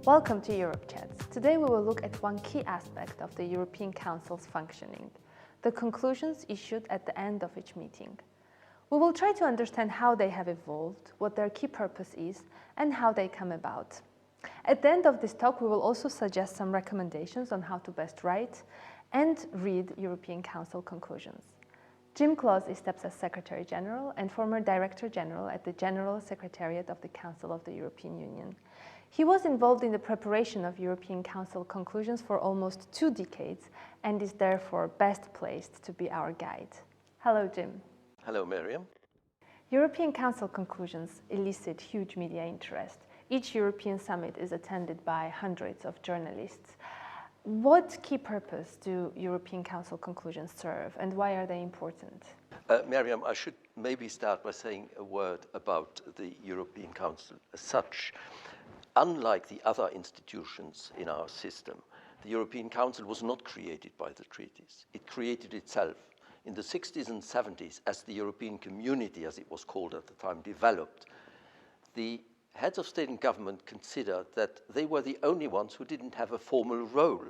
Welcome to EuropeChats. Today we will look at one key aspect of the European Council's functioning, the conclusions issued at the end of each meeting. We will try to understand how they have evolved, what their key purpose is, and how they come about. At the end of this talk, we will also suggest some recommendations on how to best write and read European Council conclusions. Jim Claus steps as Secretary General and former Director General at the General Secretariat of the Council of the European Union. He was involved in the preparation of European Council conclusions for almost 2 decades and is therefore best placed to be our guide. Hello, Jim. Hello, Miriam. European Council conclusions elicit huge media interest. Each European summit is attended by hundreds of journalists. What key purpose do European Council conclusions serve, and why are they important? Miriam, I should maybe start by saying a word about the European Council as such. Unlike the other institutions in our system, the European Council was not created by the treaties. It created itself in the 60s and 70s as the European Community, as it was called at the time, developed. The heads of state and government considered that they were the only ones who didn't have a formal role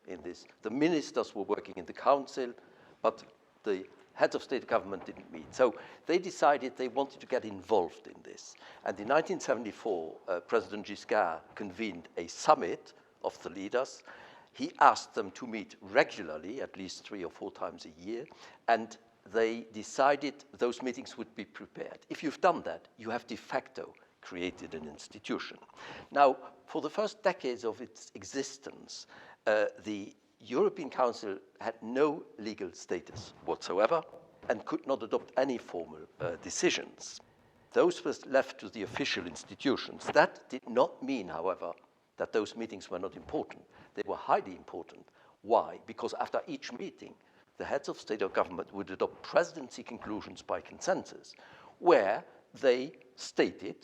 in this. The ministers were working in the council, but the heads of state and government didn't meet. So they decided they wanted to get involved in this. And in 1974, President Giscard convened a summit of the leaders. He asked them to meet regularly, at least 3 or 4 times a year, and they decided those meetings would be prepared. If you've done that, you have de facto created an institution. Now, for the first decades of its existence, the European Council had no legal status whatsoever and could not adopt any formal decisions. Those were left to the official institutions. That did not mean, however, that those meetings were not important. They were highly important. Why? Because after each meeting, the heads of state or government would adopt presidency conclusions by consensus, where they stated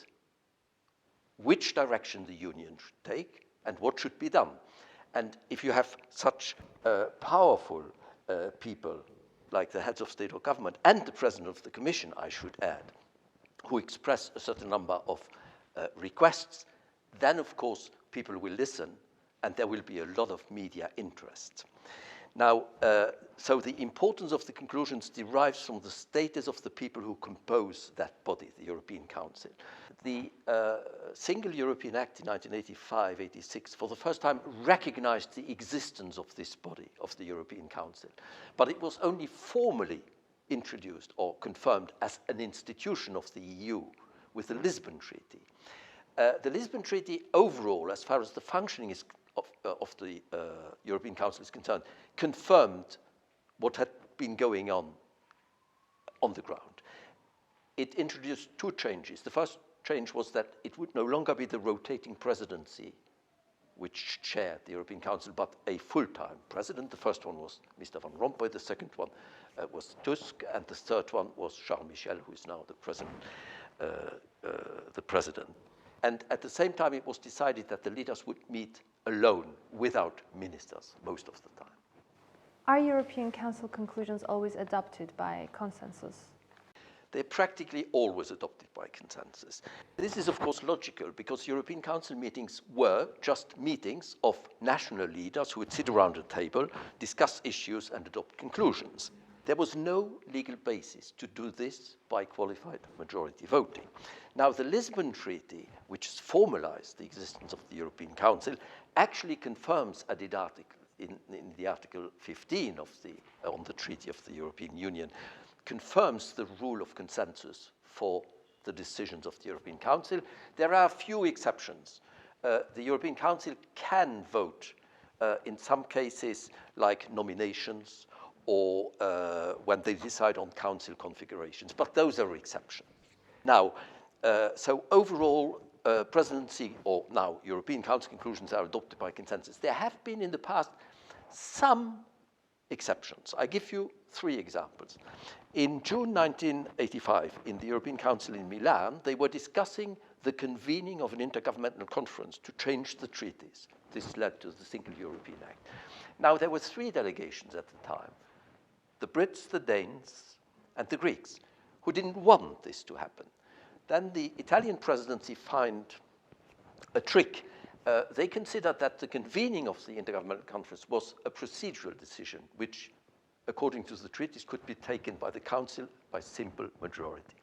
which direction the Union should take and what should be done. And if you have such powerful people like the heads of state or government and the president of the Commission, I should add, who express a certain number of requests, then of course people will listen and there will be a lot of media interest. Now, so the importance of the conclusions derives from the status of the people who compose that body, the European Council. The Single European Act in 1985-86 for the first time recognized the existence of this body, of the European Council. But it was only formally introduced or confirmed as an institution of the EU with the Lisbon Treaty. The Lisbon Treaty overall, as far as the functioning of the European Council is concerned, confirmed what had been going on the ground. It introduced 2 changes. The first change was that it would no longer be the rotating presidency which chaired the European Council, but a full-time president. The first one was Mr. Van Rompuy, the second one was Tusk, and the third one was Charles Michel, who is now the president. And at the same time, it was decided that the leaders would meet alone, without ministers, most of the time. Are European Council conclusions always adopted by consensus? They're practically always adopted by consensus. This is, of course, logical, because European Council meetings were just meetings of national leaders who would sit around a table, discuss issues, and adopt conclusions. There was no legal basis to do this by qualified majority voting. Now, the Lisbon Treaty, which has formalized the existence of the European Council, actually confirms in the Article 15 on the Treaty of the European Union, confirms the rule of consensus for the decisions of the European Council. There are a few exceptions. The European Council can vote in some cases like nominations or when they decide on council configurations, but those are exceptions. Now, so overall, presidency, or now European Council conclusions are adopted by consensus. There have been in the past some exceptions. I give you 3 examples. In June 1985, in the European Council in Milan, they were discussing the convening of an intergovernmental conference to change the treaties. This led to the Single European Act. Now, there were 3 delegations at the time: the Brits, the Danes, and the Greeks, who didn't want this to happen. Then the Italian presidency found a trick they considered that the convening of the Intergovernmental Conference was a procedural decision, which, according to the treaties, could be taken by the Council by simple majority.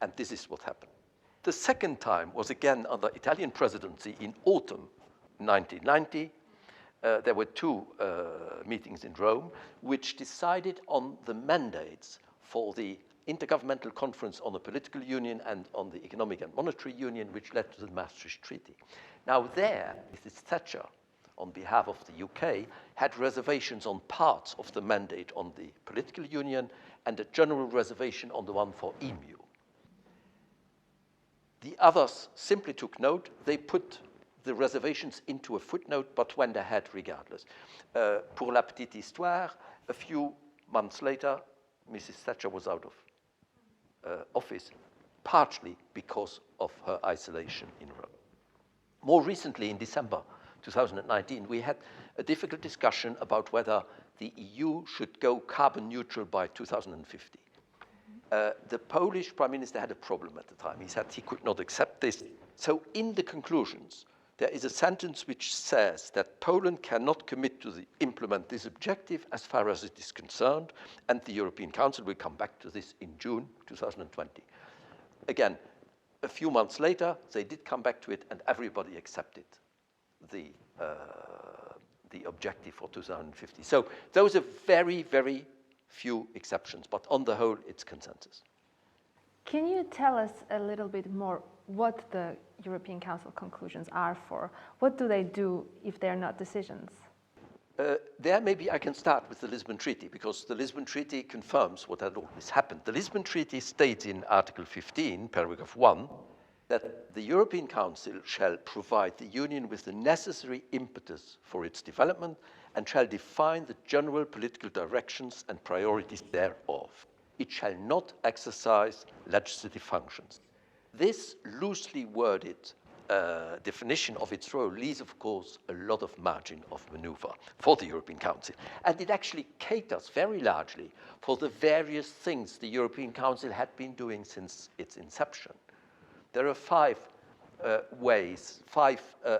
And this is what happened. The second time was again under Italian presidency in autumn 1990. There were two meetings in Rome, which decided on the mandates for the Intergovernmental Conference on the Political Union and on the Economic and Monetary Union, which led to the Maastricht Treaty. Now there, Mrs. Thatcher, on behalf of the UK, had reservations on parts of the mandate on the Political Union and a general reservation on the one for EMU. The others simply took note. They put the reservations into a footnote, but went ahead regardless. Pour la petite histoire, a few months later, Mrs. Thatcher was out of office, partly because of her isolation in Rome. More recently, in December 2019, we had a difficult discussion about whether the EU should go carbon neutral by 2050. The Polish Prime Minister had a problem at the time. He said he could not accept this. So in the conclusions, there is a sentence which says that Poland cannot commit to implement this objective as far as it is concerned, and the European Council will come back to this in June 2020. Again, a few months later, they did come back to it, and everybody accepted the objective for 2050. So those are very, very few exceptions, but on the whole, it's consensus. Can you tell us a little bit more what the European Council conclusions are for? What do they do if they're not decisions? There maybe I can start with the Lisbon Treaty, because the Lisbon Treaty confirms what had always happened. The Lisbon Treaty states in Article 15, paragraph 1, that the European Council shall provide the Union with the necessary impetus for its development and shall define the general political directions and priorities thereof. It shall not exercise legislative functions. This loosely worded definition of its role leaves, of course, a lot of margin of maneuver for the European Council. And it actually caters very largely for the various things the European Council had been doing since its inception. There are five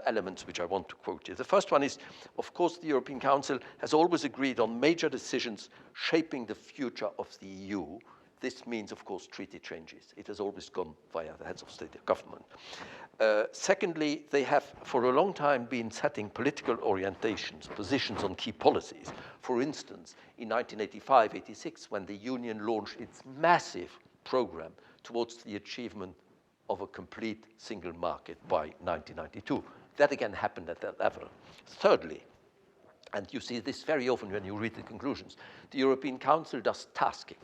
elements which I want to quote here. The first one is, of course, the European Council has always agreed on major decisions shaping the future of the EU. This means, of course, treaty changes. It has always gone via the heads of state and government. Secondly, they have for a long time been setting political orientations, positions on key policies. For instance, in 1985-86, when the Union launched its massive program towards the achievement of a complete single market by 1992. That again happened at that level. Thirdly, and you see this very often when you read the conclusions, the European Council does tasking.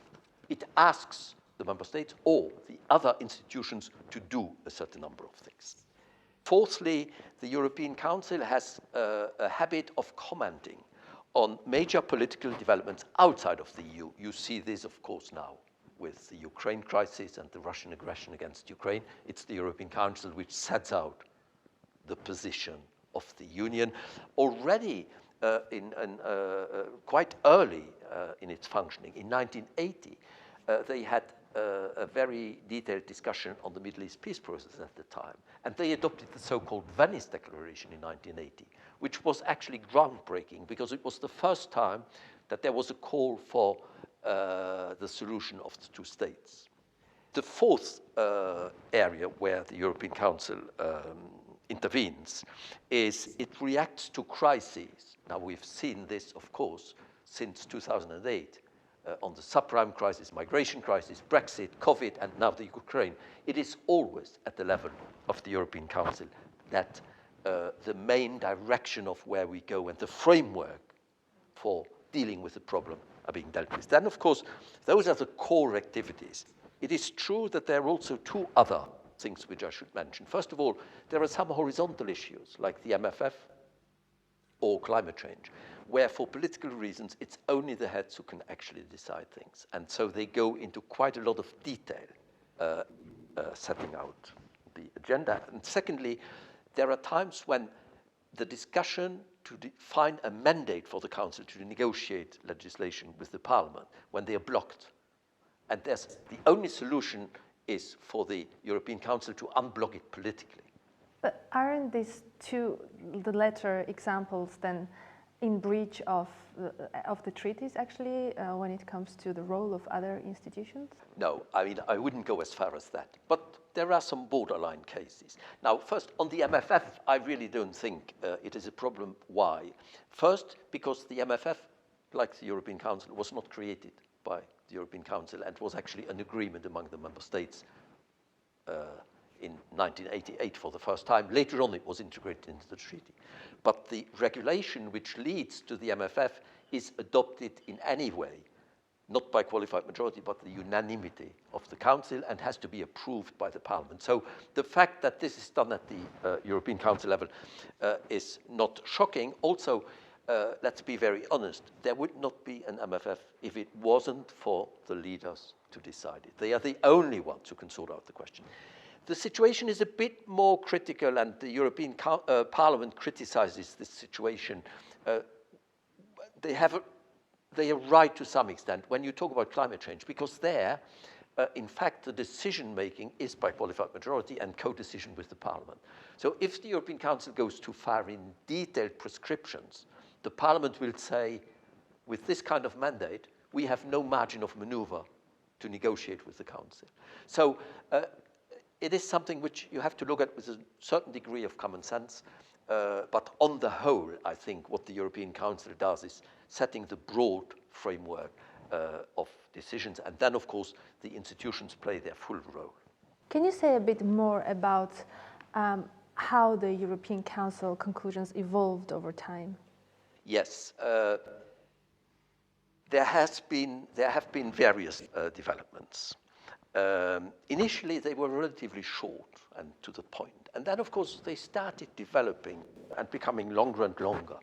It asks the member states or the other institutions to do a certain number of things. Fourthly, the European Council has a habit of commenting on major political developments outside of the EU. You see this, of course, now with the Ukraine crisis and the Russian aggression against Ukraine. It's the European Council which sets out the position of the Union. Already quite early in its functioning, in 1980, they had a very detailed discussion on the Middle East peace process at the time. And they adopted the so-called Venice Declaration in 1980, which was actually groundbreaking because it was the first time that there was a call for the solution of the two states. The fourth area where the European Council intervenes is it reacts to crises. Now, we've seen this, of course, since 2008 on the subprime crisis, migration crisis, Brexit, COVID, and now the Ukraine. It is always at the level of the European Council that the main direction of where we go and the framework for dealing with the problem are being dealt with. Then, of course, those are the core activities. It is true that there are also two other things which I should mention. First of all, there are some horizontal issues like the MFF or climate change, where for political reasons, it's only the heads who can actually decide things. And so they go into quite a lot of detail setting out the agenda. And secondly, there are times when the discussion to find a mandate for the Council to negotiate legislation with the Parliament, when they are blocked. And the only solution is for the European Council to unblock it politically. But aren't the latter examples then in breach of the treaties, actually, when it comes to the role of other institutions? No, I mean, I wouldn't go as far as that. But there are some borderline cases. Now, first, on the MFF, I really don't think it is a problem. Why? First, because the MFF, like the European Council, was not created by the European Council and was actually an agreement among the member states in 1988 for the first time. Later on, it was integrated into the treaty. But the regulation which leads to the MFF is adopted in any way, not by qualified majority, but the unanimity of the Council, and has to be approved by the Parliament. So the fact that this is done at the European Council level is not shocking. Also, let's be very honest, there would not be an MFF if it wasn't for the leaders to decide it. They are the only ones who can sort out the question. The situation is a bit more critical, and the European Parliament criticizes this situation. They are right to some extent when you talk about climate change, because there, in fact, the decision-making is by qualified majority and co-decision with the Parliament. So if the European Council goes too far in detailed prescriptions, the Parliament will say, with this kind of mandate, we have no margin of maneuver to negotiate with the Council. So it is something which you have to look at with a certain degree of common sense. But on the whole, I think what the European Council does is setting the broad framework of decisions. And then, of course, the institutions play their full role. Can you say a bit more about how the European Council conclusions evolved over time? Yes. There have been various developments. Initially, they were relatively short and to the point. And then, of course, they started developing and becoming longer and longer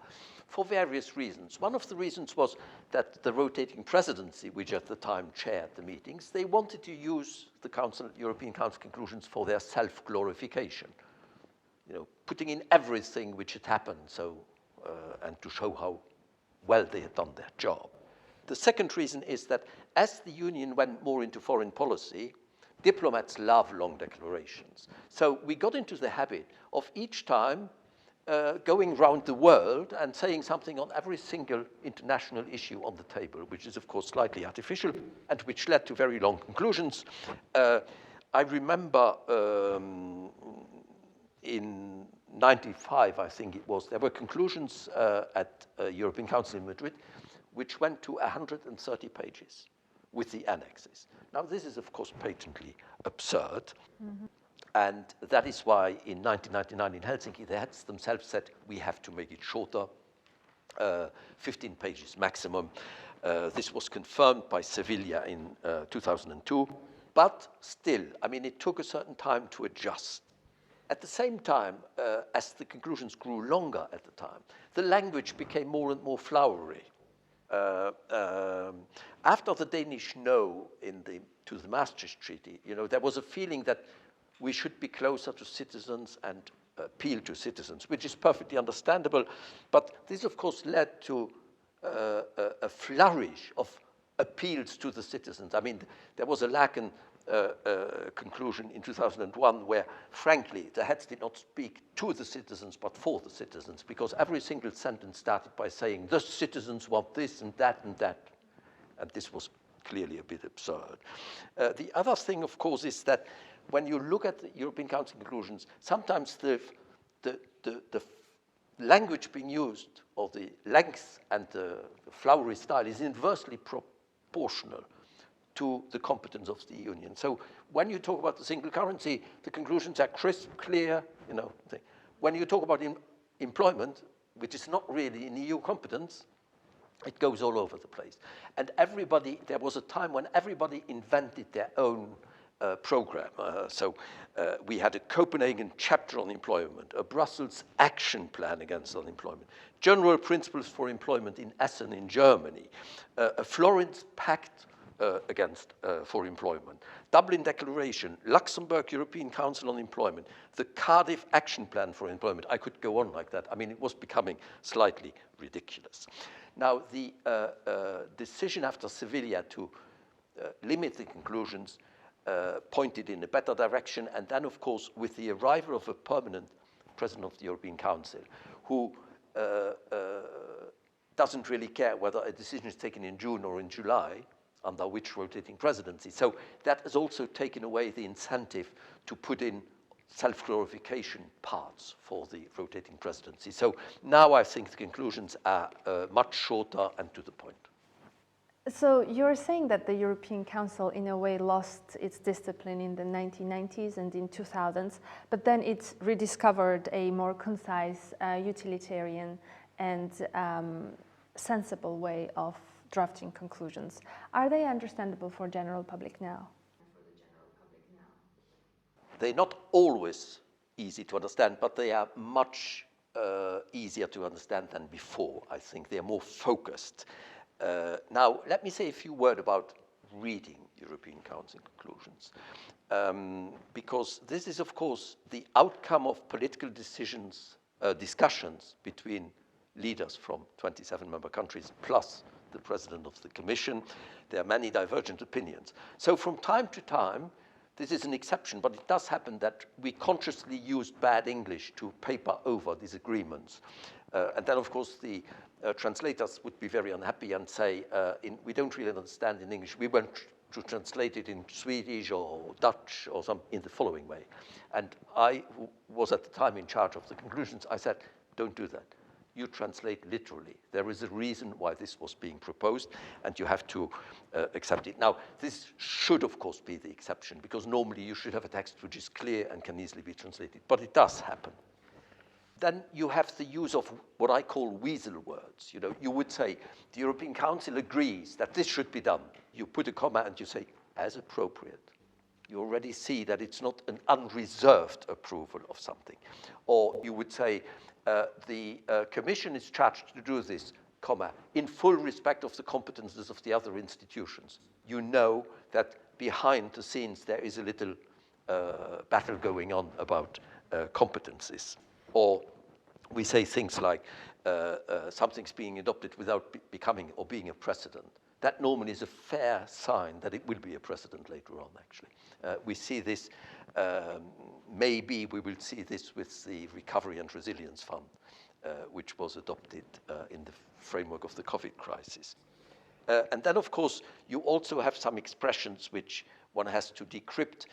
for various reasons. One of the reasons was that the rotating presidency, which at the time chaired the meetings, they wanted to use the European Council conclusions for their self-glorification, putting in everything which had happened, and to show how well they had done their job. The second reason is that as the Union went more into foreign policy, diplomats love long declarations. So we got into the habit of each time going around the world and saying something on every single international issue on the table, which is, of course, slightly artificial and which led to very long conclusions. I remember in 95, I think it was, there were conclusions at European Council in Madrid which went to 130 pages with the annexes. Now, this is, of course, patently absurd. Mm-hmm. And that is why in 1999 in Helsinki, they had themselves said, we have to make it shorter, 15 pages maximum. This was confirmed by Sevilla in 2002. But still, I mean, it took a certain time to adjust. At the same time, as the conclusions grew longer at the time, the language became more and more flowery. After the Danish no to the Maastricht Treaty, there was a feeling that we should be closer to citizens and appeal to citizens, which is perfectly understandable. But this, of course, led to a flourish of appeals to the citizens. I mean, there was a Laeken conclusion in 2001 where, frankly, the heads did not speak to the citizens but for the citizens, because every single sentence started by saying, the citizens want this and that and that. And this was clearly a bit absurd. The other thing, of course, is that when you look at the European Council conclusions, sometimes the language being used, or the length and the flowery style, is inversely proportional to the competence of the Union. So when you talk about the single currency, the conclusions are crisp, clear, When you talk about employment, which is not really in EU competence, it goes all over the place. And there was a time when everybody invented their own program. We had a Copenhagen chapter on employment, a Brussels action plan against unemployment, general principles for employment in Essen in Germany, a Florence Pact for employment, Dublin Declaration, Luxembourg European Council on Employment, the Cardiff Action Plan for Employment. I could go on like that. I mean, it was becoming slightly ridiculous. Now, the decision after Sevilla to limit the conclusions pointed in a better direction. And then, of course, with the arrival of a permanent President of the European Council, who doesn't really care whether a decision is taken in June or in July, under which rotating presidency. So that has also taken away the incentive to put in self-glorification parts for the rotating presidency. So now I think the conclusions are much shorter and to the point. So you're saying that the European Council in a way lost its discipline in the 1990s and in 2000s, but then it rediscovered a more concise, utilitarian and sensible way of drafting conclusions. Are they understandable for general public now? They're not always easy to understand, but they are much easier to understand than before, I think. They are more focused. Now, let me say a few words about reading European Council conclusions, because this is, of course, the outcome of political decisions, discussions between leaders from 27 member countries, plus the President of the Commission. There are many divergent opinions. So from time to time, this is an exception, but it does happen that we consciously used bad English to paper over these agreements. And then, of course, the translators would be very unhappy and say, we don't really understand in English. We want to translate it in Swedish or Dutch or some in the following way. And I, who was at the time in charge of the conclusions, I said, don't do that. You translate literally. There is a reason why this was being proposed, and you have to accept it. Now, this should, of course, be the exception, because normally you should have a text which is clear and can easily be translated, but it does happen. Then you have the use of what I call weasel words. You know, you would say, the European Council agrees that this should be done. You put a comma and you say, as appropriate. You already see that it's not an unreserved approval of something. Or you would say, the Commission is charged to do this, comma, in full respect of the competences of the other institutions. You know that behind the scenes there is a little battle going on about competences. Or we say things like something's being adopted without becoming or being a precedent. That normally is a fair sign that it will be a precedent later on, actually. We see this, maybe we will see this with the Recovery and Resilience Fund, which was adopted in the framework of the COVID crisis. And then, of course, you also have some expressions which one has to decrypt.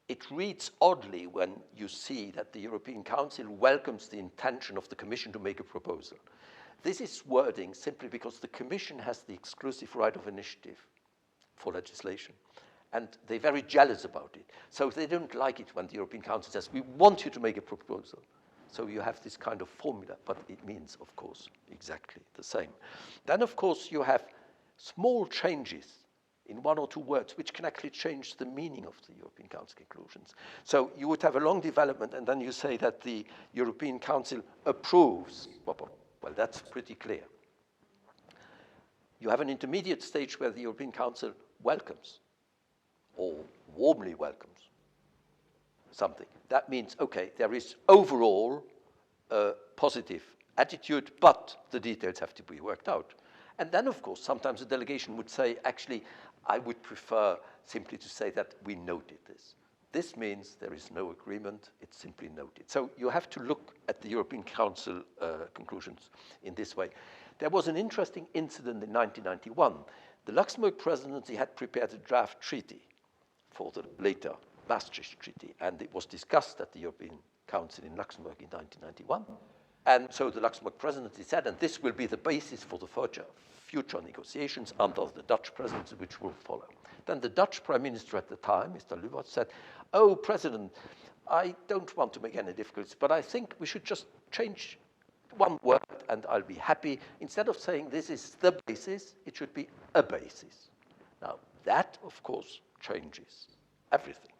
It reads oddly when you see that the European Council welcomes the intention of the Commission to make a proposal. This is wording simply because the Commission has the exclusive right of initiative for legislation. And they're very jealous about it. So they don't like it when the European Council says, we want you to make a proposal. So you have this kind of formula, but it means, of course, exactly the same. Then, of course, you have small changes in one or two words, which can actually change the meaning of the European Council conclusions. So you would have a long development, and then you say that the European Council approves. Well, that's pretty clear. You have an intermediate stage where the European Council welcomes or warmly welcomes something. That means, okay, there is overall a positive attitude, but the details have to be worked out. And then, of course, sometimes a delegation would say, actually, I would prefer simply to say that we noted this. This means there is no agreement, it's simply noted. So you have to look at the European Council conclusions in this way. There was an interesting incident in 1991. The Luxembourg presidency had prepared a draft treaty for the later Maastricht Treaty, and it was discussed at the European Council in Luxembourg in 1991. And so the Luxembourg presidency said, and this will be the basis for the future negotiations under the Dutch presidency, which will follow. Then the Dutch Prime Minister at the time, Mr. Lubbers, said, oh, President, I don't want to make any difficulties, but I think we should just change one word and I'll be happy. Instead of saying this is the basis, it should be a basis. Now, that, of course, changes everything.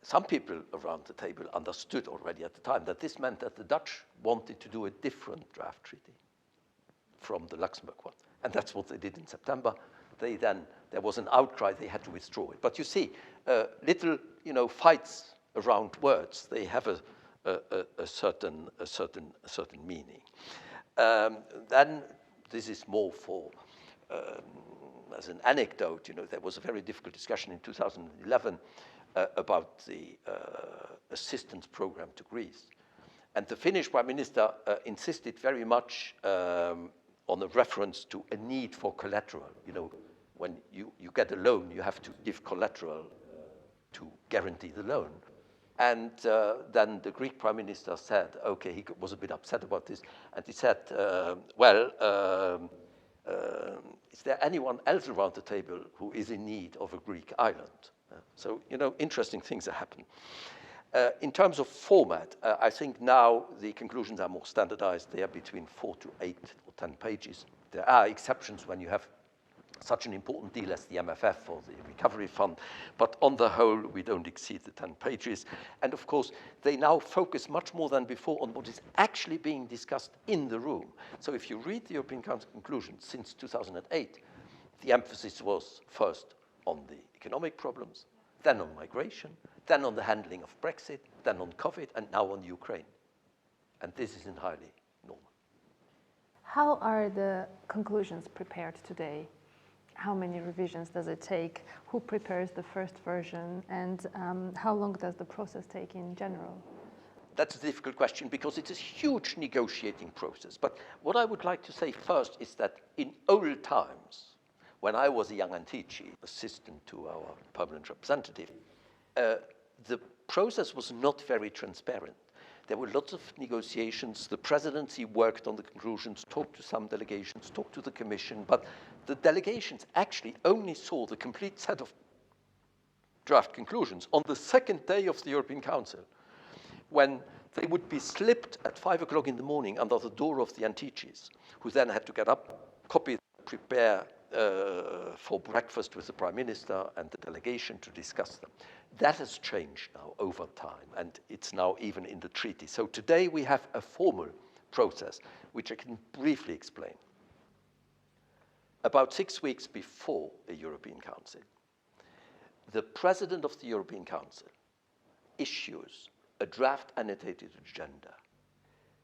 Some people around the table understood already at the time that this meant that the Dutch wanted to do a different draft treaty from the Luxembourg one. And that's what they did in September. There was an outcry, they had to withdraw it. But you see, little, fights around words, they have a certain meaning. Then this is more for, as an anecdote, there was a very difficult discussion in 2011 about the assistance program to Greece. And the Finnish Prime Minister insisted very much on a reference to a need for collateral. You know, when you get a loan, you have to give collateral to guarantee the loan. And then the Greek Prime Minister said, okay, he was a bit upset about this, and he said, is there anyone else around the table who is in need of a Greek island? So, you know, interesting things are happening. In terms of format, I think now the conclusions are more standardized. They are between 4 to 8 or 10 pages. There are exceptions when you have such an important deal as the MFF or the Recovery Fund, but on the whole, we don't exceed the 10 pages. And of course, they now focus much more than before on what is actually being discussed in the room. So if you read the European Council conclusions since 2008, the emphasis was first on the economic problems, then on migration, then on the handling of Brexit, then on COVID, and now on Ukraine. And this is entirely normal. How are the conclusions prepared today? How many revisions does it take? Who prepares the first version? And how long does the process take in general? That's a difficult question because it's a huge negotiating process. But what I would like to say first is that in old times, when I was a young Antici, assistant to our permanent representative, the process was not very transparent. There were lots of negotiations. The presidency worked on the conclusions, talked to some delegations, talked to the commission, but the delegations actually only saw the complete set of draft conclusions on the second day of the European Council, when they would be slipped at 5 o'clock in the morning under the door of the Anticis, who then had to get up, copy, prepare for breakfast with the Prime Minister and the delegation to discuss them. That has changed now over time, and it's now even in the treaty. So today we have a formal process, which I can briefly explain. About 6 weeks before the European Council, the President of the European Council issues a draft annotated agenda.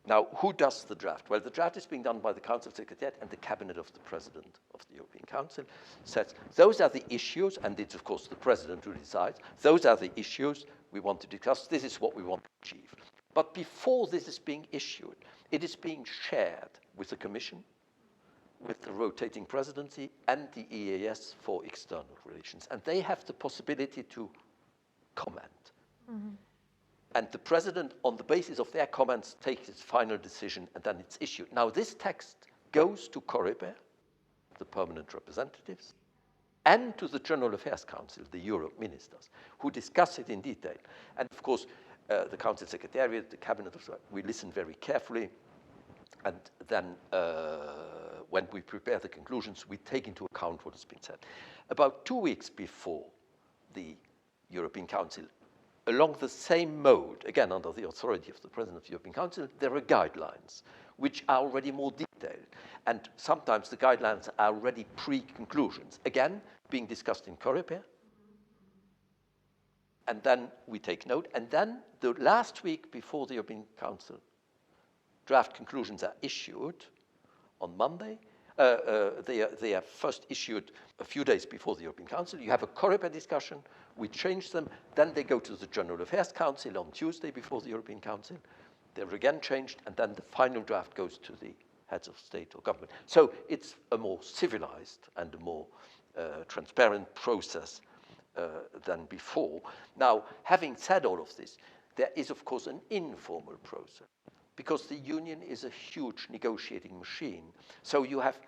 Now, who does the draft? Well, the draft is being done by the Council Secretariat and the Cabinet of the President of the European Council. Says, those are the issues, and it's, of course, the President who decides. Those are the issues we want to discuss. This is what we want to achieve. But before this is being issued, it is being shared with the Commission, with the rotating presidency, and the EAS for external relations. And they have the possibility to comment. Mm-hmm. And the President, on the basis of their comments, takes its final decision, and then it's issued. Now, this text goes to Coreper, the permanent representatives, and to the General Affairs Council, the Europe ministers, who discuss it in detail. And of course, the Council Secretariat, the Cabinet, we listen very carefully. And then when we prepare the conclusions, we take into account what has been said. About 2 weeks before the European Council, along the same mode, again under the authority of the President of the European Council, there are guidelines which are already more detailed. And sometimes the guidelines are already pre-conclusions, again, being discussed in Coreper. And then we take note. And then the last week before the European Council, draft conclusions are issued on Monday. They are first issued a few days before the European Council. You have a Coreper discussion. We change them. Then they go to the General Affairs Council on Tuesday before the European Council. They're again changed, and then the final draft goes to the heads of state or government. So it's a more civilized and a more transparent process than before. Now, having said all of this, there is, of course, an informal process, because the Union is a huge negotiating machine. So you have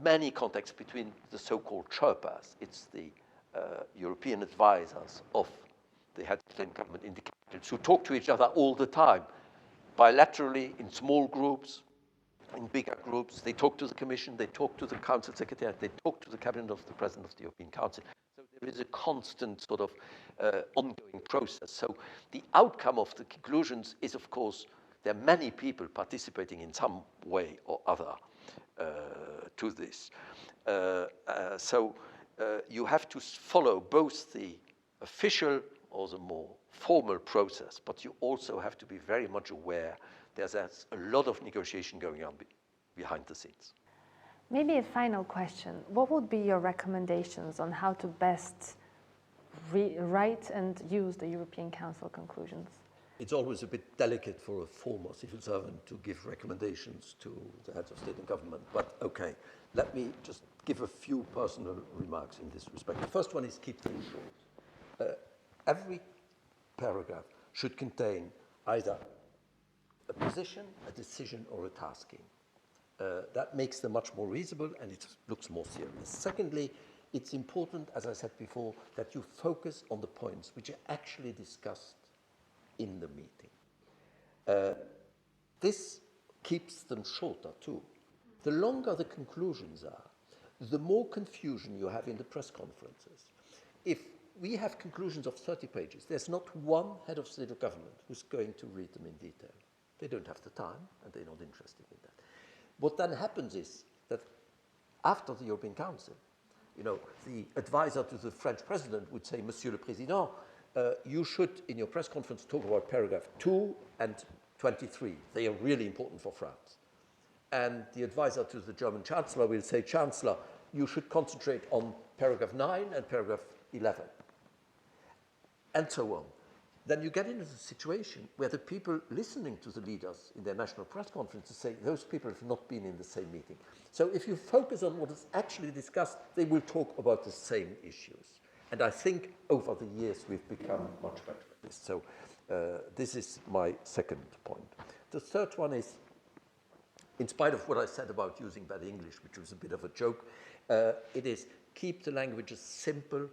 many contacts between the so-called Sherpas. It's the European advisors of the heads of state and government in the capitals who talk to each other all the time, bilaterally, in small groups, in bigger groups. They talk to the Commission, they talk to the Council Secretariat, they talk to the Cabinet of the President of the European Council. So there is a constant sort of ongoing process. So the outcome of the conclusions is, of course, there are many people participating in some way or other to this. So you have to follow both the official or the more formal process, but you also have to be very much aware there's a lot of negotiation going on behind the scenes. Maybe a final question. What would be your recommendations on how to best write and use the European Council conclusions? It's always a bit delicate for a former civil servant to give recommendations to the heads of state and government, but okay, let me just give a few personal remarks in this respect. The first one is keep things short. Every paragraph should contain either a position, a decision, or a tasking. That makes them much more reasonable and it looks more serious. Secondly, it's important, as I said before, that you focus on the points which are actually discussed in the meeting. This keeps them shorter too. The longer the conclusions are, the more confusion you have in the press conferences. If we have conclusions of 30 pages, there's not one head of state or government who's going to read them in detail. They don't have the time and they're not interested in that. What then happens is that after the European Council, the advisor to the French president would say, Monsieur le Président, you should, in your press conference, talk about paragraph 2 and 23. They are really important for France. And the advisor to the German Chancellor will say, Chancellor, you should concentrate on paragraph 9 and paragraph 11. And so on. Then you get into the situation where the people listening to the leaders in their national press conferences say, those people have not been in the same meeting. So if you focus on what is actually discussed, they will talk about the same issues. And I think over the years we've become much better at this. So this is my second point. The third one is, in spite of what I said about using bad English, which was a bit of a joke, it is keep the language as simple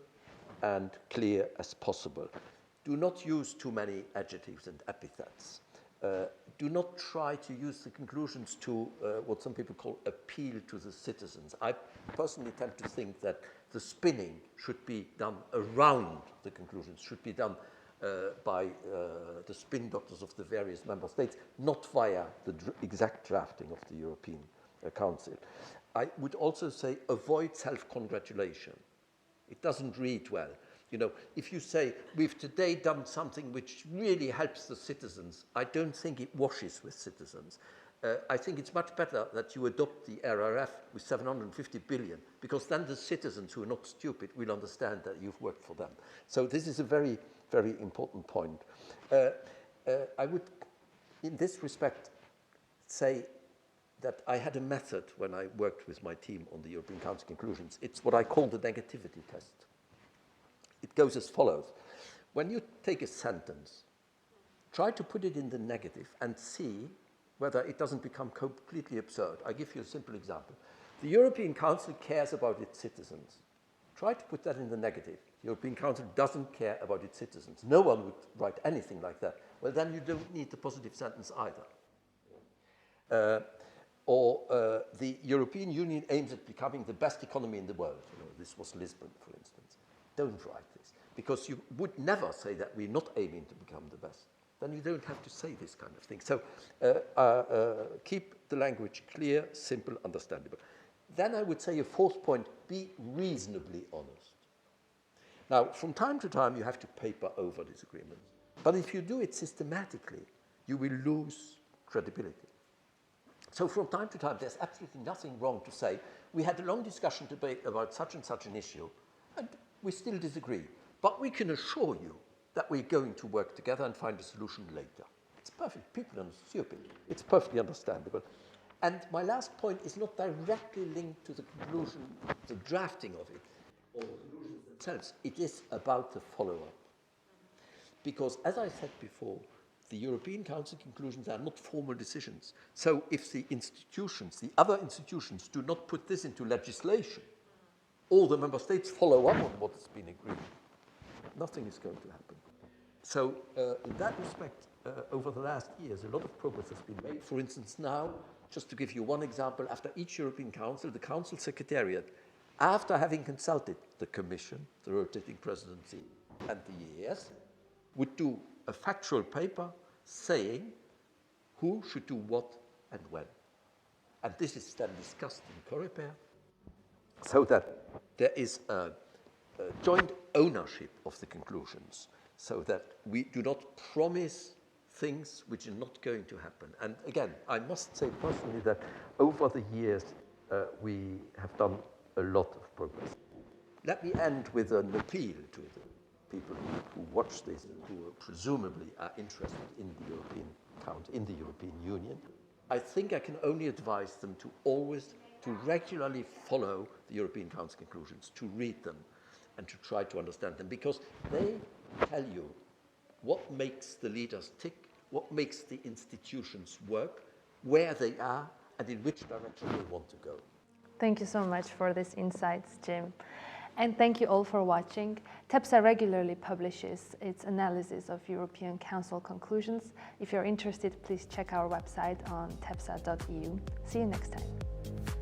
and clear as possible. Do not use too many adjectives and epithets. Do not try to use the conclusions to what some people call appeal to the citizens. I personally tend to think that the spinning should be done around the conclusions, should be done by the spin doctors of the various member states, not via the exact drafting of the European Council. I would also say avoid self-congratulation. It doesn't read well. If you say, we've today done something which really helps the citizens, I don't think it washes with citizens. I think it's much better that you adopt the RRF with 750 billion, because then the citizens who are not stupid will understand that you've worked for them. So this is a very, very important point. I would, in this respect, say that I had a method when I worked with my team on the European Council conclusions. It's what I call the negativity test. It goes as follows. When you take a sentence, try to put it in the negative and see whether it doesn't become completely absurd. I give you a simple example. The European Council cares about its citizens. Try to put that in the negative. The European Council doesn't care about its citizens. No one would write anything like that. Well, then you don't need the positive sentence either. The European Union aims at becoming the best economy in the world. This was Lisbon, for instance. Don't write this, because you would never say that we're not aiming to become the best. Then you don't have to say this kind of thing. So keep the language clear, simple, understandable. Then I would say a fourth point, be reasonably honest. Now, from time to time, you have to paper over disagreements. But if you do it systematically, you will lose credibility. So from time to time, there's absolutely nothing wrong to say, we had a long discussion debate about such and such an issue, and we still disagree. But we can assure you that we're going to work together and find a solution later. It's perfect. People are stupid. It's perfectly understandable. And my last point is not directly linked to the conclusion, the drafting of it, or the conclusions themselves. It is about the follow-up. Because, as I said before, the European Council conclusions are not formal decisions. So if the institutions, the other institutions, do not put this into legislation, all the member states follow up on what has been agreed, nothing is going to happen. So in that respect, over the last years, a lot of progress has been made. For instance, now, just to give you one example, after each European Council, the Council Secretariat, after having consulted the Commission, the rotating presidency, and the EAS, would do a factual paper saying who should do what and when. And this is then discussed in COREPER, so that there is a joint ownership of the conclusions, so that we do not promise things which are not going to happen. And again, I must say personally that over the years, we have done a lot of progress. Let me end with an appeal to people who watch this, who presumably are interested in the European Union, I think I can only advise them to regularly follow the European Council conclusions, to read them and to try to understand them, because they tell you what makes the leaders tick, what makes the institutions work, where they are, and in which direction they want to go. Thank you so much for these insights, Jim. And thank you all for watching. TEPSA regularly publishes its analysis of European Council conclusions. If you're interested, please check our website on tepsa.eu. See you next time.